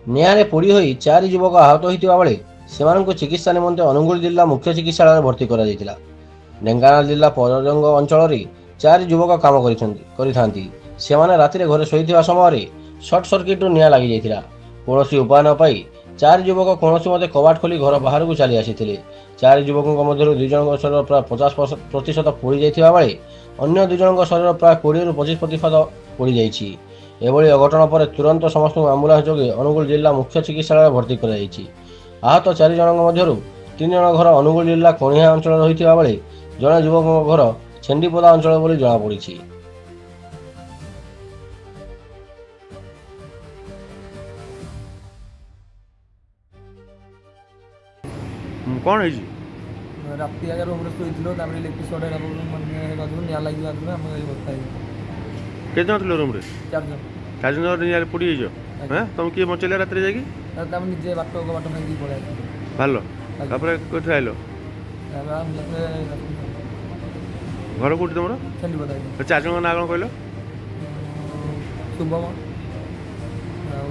ନିଆଁରେ ପୋଡ଼ି ହୋଇ 4 ଯୁବକ ଆହତ ହୋଇଥିବା ବେଳେ ସେମାନଙ୍କୁ ଚିକିତ୍ସା ନିମନ୍ତେ ଅନୁଗୁଳ ଜିଲ୍ଲା ମୁଖ୍ୟ ଚିକିତ୍ସାଳୟରେ ଭର୍ତ୍ତି କରାଯାଇଥିଲା। ଢେଙ୍କାନାଳ ଜିଲ୍ଲା ପରଜଙ୍ଗ ଅଞ୍ଚଳରେ 4 ଯୁବକ କାମ କରିଥାନ୍ତି। ସେମାନେ ରାତିରେ ଘରେ ଶୋଇଥିବା ସମୟରେ ସର୍ଟ ସର୍କିଟ୍ରୁ ନିଆଁ ଲାଗିଯାଇଥିଲା। କୌଣସି ଉପାୟ ନ ପାଇ 4 ଯୁବକ କୌଣସି ମତେ କବାଟ ଖୋଲି ଘର ବାହାରକୁ ଚାଲି ଆସିଥିଲେ। 4 ଯୁବକଙ୍କ ମଧ୍ୟରୁ 2 ଜଣଙ୍କ ଶରୀର ପ୍ରାୟ 50% ପୋଡ଼ି ଯାଇଥିବା ବେଳେ ଅନ୍ୟ 2 ଜଣଙ୍କ ଶରୀର ପ୍ରାୟ 20ରୁ 25% ପୋଡ଼ିଯାଇଛି। ଏଭଳି ଅଘଟଣ ପରେ ତୁରନ୍ତ ସମସ୍ତଙ୍କୁ ଆମ୍ବୁଲାନ୍ସ ଯୋଗେ ଅନୁଗୁଳ ଜିଲ୍ଲା ମୁଖ୍ୟ ଚିକିତ୍ସାଳୟରେ ଭର୍ତ୍ତି କରାଯାଇଛି। ଆହତ 4 ଜଣଙ୍କ ମଧ୍ୟରୁ 3 ଜଣ ଘର ଅନୁଗୁଳ ଜିଲ୍ଲା କଣିହାଁ ଅଞ୍ଚଳରେ ହୋଇଥିବା ବେଳେ ଜଣେ ଯୁବକଙ୍କ ଘର ଛେଣ୍ଡିପଦା ଅଞ୍ଚଳ ବୋଲି ଜଣାପଡ଼ିଛି। କ'ଣ ହେଇଛି? ରାତି ଆଗରେ ରୁମ୍ରେ ଶୋଇଥିଲୁ, ତାପରେ ଇଲେକ୍ଟ୍ରିକ୍ ସର୍ଟ ହେଲା ବେଳକୁ ନିଆଁ ଲାଗିବା ଆଗରୁ ଆମେ ଏଇ ଅବସ୍ଥା ହେଇଗଲୁ। କେତେ ଜଣ ଥିଲ ରୁମ୍ରେ? 4 ଜଣ। 4 ଜଣ ନିଆଁରେ ପୋଡ଼ି ଯାଇଛ? ଆଜ୍ଞା। ତମକୁ କିଏ ବଞ୍ଚେଇଲା ରାତିରେ ଯାଇକି? ତାପରେ ନିଜେ ବାଟ ଭାଙ୍ଗିକି ପଳେଇ ଆସିଲୁ। ବାହାରିଲ? ଆଜ୍ଞା। ତାପରେ କୋଉଠି ଆଇଲ? ତାପରେ ଆମ୍ବୁଲାନ୍ସରେ ଘର କୋଉଠି ତମର? ଛେଣ୍ଡିପଦା। 4 ଜଣଙ୍କ ନାଁ କ'ଣ କହିଲ? ଶୁଭମ ଆଉ